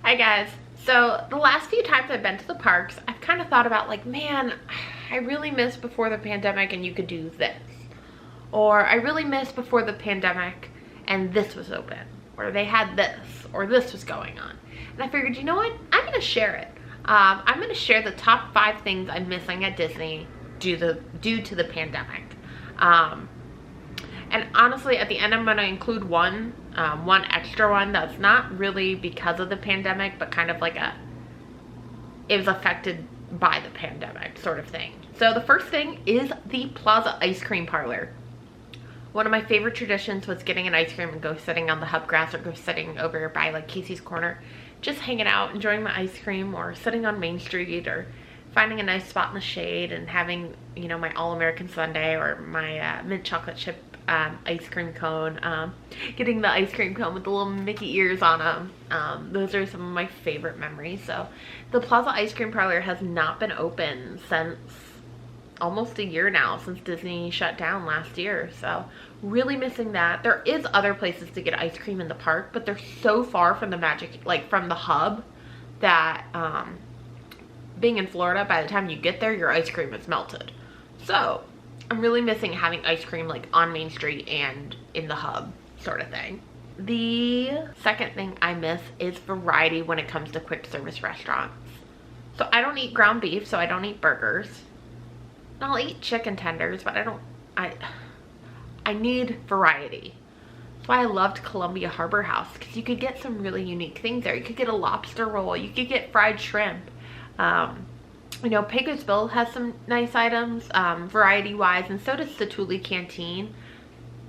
Hi guys. So the last few times I've been to the parks, I've kind of thought about like, man, I really miss before the pandemic and you could do this. Or I really miss before the pandemic and this was open. Or they had this, or this was going on. And I figured, you know what? I'm going to share it. I'm going to share the top 5 things I'm missing at Disney due to the pandemic. And honestly, at the end, I'm going to include one extra one that's not really because of the pandemic, but kind of like it was affected by the pandemic sort of thing. So the first thing is the Plaza ice cream parlor. One of my favorite traditions was getting an ice cream and go sitting on the hub grass or go sitting over by like Casey's Corner, just hanging out, enjoying my ice cream, or sitting on Main Street, or finding a nice spot in the shade and having, you know, my All-American sundae or my mint chocolate chip ice cream cone, getting the ice cream cone with the little Mickey ears on them. Those are some of my favorite memories. So the Plaza ice cream parlor has not been open since almost a year now, since Disney shut down last year. So really missing that. There is other places to get ice cream in the park, but they're so far from the magic, like from the hub, that being in Florida, by the time you get there, your ice cream is melted. So I'm really missing having ice cream like on Main Street and in the hub sort of thing. The second thing I miss is variety when it comes to quick service restaurants. So I don't eat ground beef, so I don't eat burgers. I'll eat chicken tenders, but I need variety. That's why I loved Columbia Harbor House, because you could get some really unique things there. You could get a lobster roll, you could get fried shrimp. You know, Pecos Bill has some nice items, variety-wise, and so does Satuli Canteen.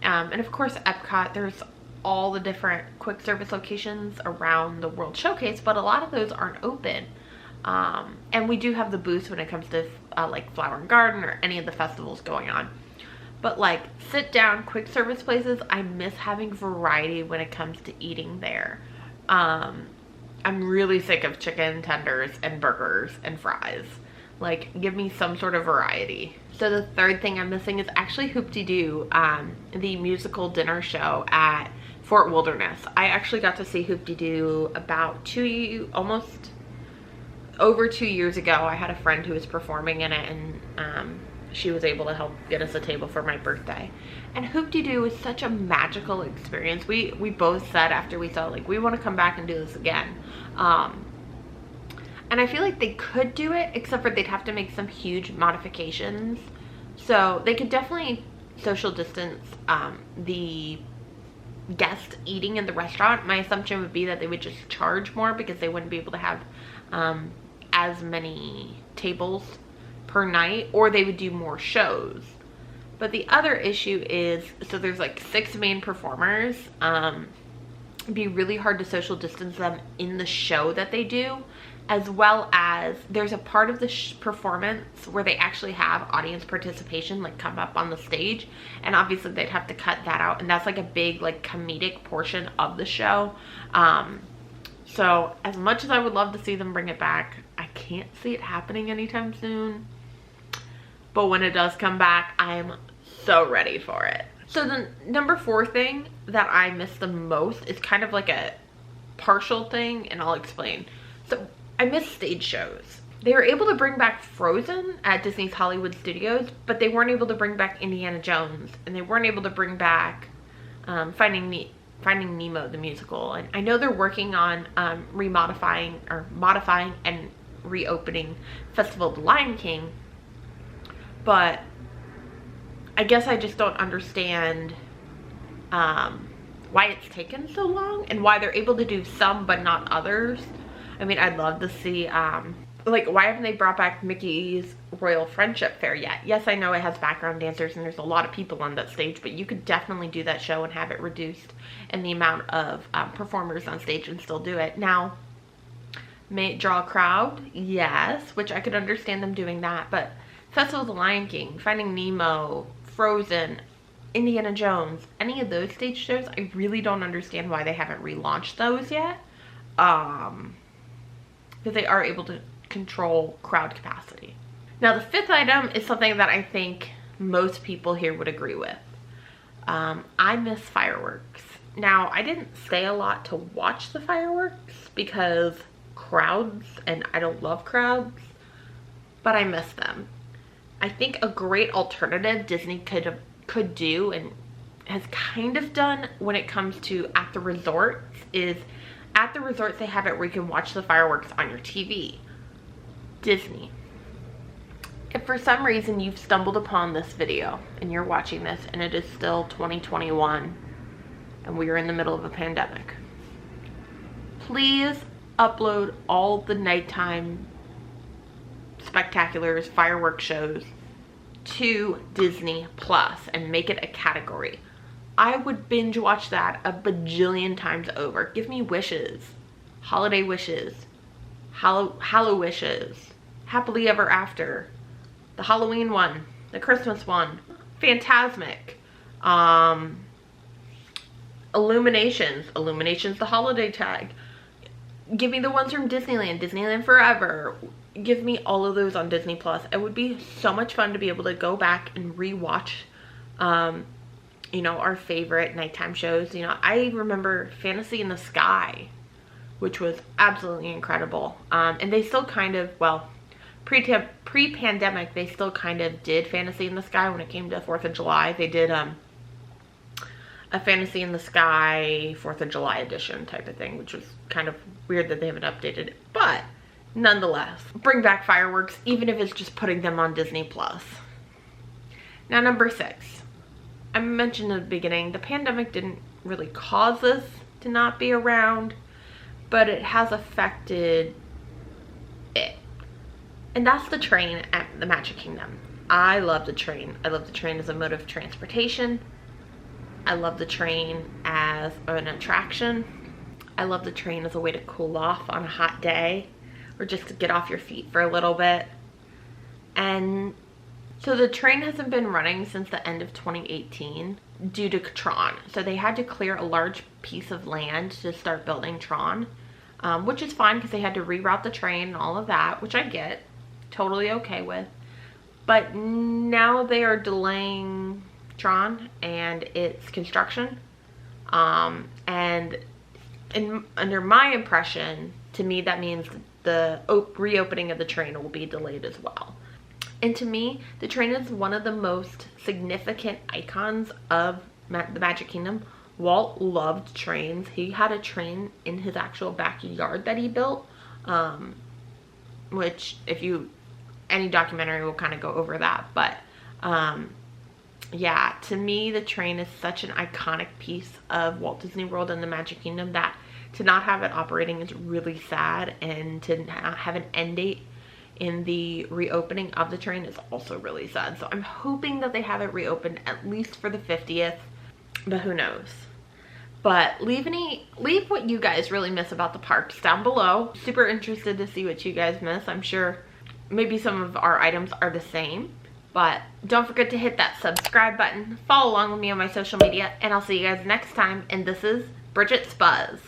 And of course, Epcot, there's all the different quick service locations around the World Showcase, but a lot of those aren't open. And we do have the booths when it comes to like Flower and Garden or any of the festivals going on. But like sit down quick service places, I miss having variety when it comes to eating there. I'm really sick of chicken tenders and burgers and fries. Like, give me some sort of variety. So the third thing I'm missing is actually Hoop-Dee-Doo, the musical dinner show at Fort Wilderness. I actually got to see Hoop-Dee-Doo about almost over 2 years ago. I had a friend who was performing in it, and she was able to help get us a table for my birthday. And Hoop-Dee-Doo was such a magical experience. We both said after we saw, like, we want to come back and do this again. And I feel like they could do it, except for they'd have to make some huge modifications. So they could definitely social distance the guest eating in the restaurant. My assumption would be that they would just charge more because they wouldn't be able to have as many tables per night, or they would do more shows. But the other issue is, so there's like 6 main performers. It'd be really hard to social distance them in the show that they do, as well as there's a part of the performance where they actually have audience participation, like come up on the stage, and obviously they'd have to cut that out, and that's like a big like comedic portion of the show. So as much as I would love to see them bring it back, I can't see it happening anytime soon. But when it does come back, I'm so ready for it. So the number 4 thing that I miss the most is kind of like a partial thing, and I'll explain. So I miss stage shows. They were able to bring back Frozen at Disney's Hollywood Studios, but they weren't able to bring back Indiana Jones, and they weren't able to bring back Finding Nemo the musical. And I know they're working on modifying and reopening Festival of the Lion King, but I guess I just don't understand why it's taken so long and why they're able to do some but not others. I mean, I'd love to see, like, why haven't they brought back Mickey's Royal Friendship Fair yet? Yes, I know it has background dancers and there's a lot of people on that stage, but you could definitely do that show and have it reduced in the amount of performers on stage and still do it. Now, may it draw a crowd? Yes, which I could understand them doing that, but Festival of the Lion King, Finding Nemo, Frozen, Indiana Jones, any of those stage shows, I really don't understand why they haven't relaunched those yet. Because they are able to control crowd capacity. Now the 5th item is something that I think most people here would agree with. I miss fireworks. Now, I didn't stay a lot to watch the fireworks because crowds, and I don't love crowds, but I miss them. I think a great alternative Disney could do, and has kind of done when it comes to at the resorts, is at the resorts they have it where you can watch the fireworks on your TV. Disney. If for some reason you've stumbled upon this video and you're watching this and it is still 2021 and we are in the middle of a pandemic, please upload all the nighttime spectaculars, fireworks shows to Disney Plus and make it a category. I would binge watch that a bajillion times over. Give me wishes, holiday wishes, Hallow wishes, happily ever after, the Halloween one, the Christmas one, Phantasmic, Illuminations, the holiday tag. Give me the ones from Disneyland, Disneyland Forever. Give me all of those on Disney Plus. It would be so much fun to be able to go back and rewatch, you know, our favorite nighttime shows. You know, I remember Fantasy in the Sky, which was absolutely incredible. And they still kind of, well, pre-pandemic, they still kind of did Fantasy in the Sky when it came to 4th of July. They did a Fantasy in the Sky 4th of July edition type of thing, which was kind of weird that they haven't updated it. But nonetheless, bring back fireworks, even if it's just putting them on Disney Plus. Now, number 6. I mentioned in the beginning, the pandemic didn't really cause us to not be around, but it has affected it. And that's the train at the Magic Kingdom. I love the train. I love the train as a mode of transportation. I love the train as an attraction. I love the train as a way to cool off on a hot day, or just to get off your feet for a little bit. And so the train hasn't been running since the end of 2018 due to Tron. So they had to clear a large piece of land to start building Tron, which is fine because they had to reroute the train and all of that, which I get, totally okay with. But now they are delaying Tron and its construction. And under my impression, to me, that means the reopening of the train will be delayed as well. And to me, the train is one of the most significant icons of the Magic Kingdom. Walt loved trains. He had a train in his actual backyard that he built, which any documentary will kind of go over that. But yeah, to me, the train is such an iconic piece of Walt Disney World and the Magic Kingdom that to not have it operating is really sad, and to not have an end date in the reopening of the train is also really sad. So I'm hoping that they have it reopened at least for the 50th, but who knows. But leave what you guys really miss about the parks down below. Super interested to see what you guys miss. I'm sure maybe some of our items are the same, but don't forget to hit that subscribe button, follow along with me on my social media, and I'll see you guys next time. And this is Bridgette's Buzz.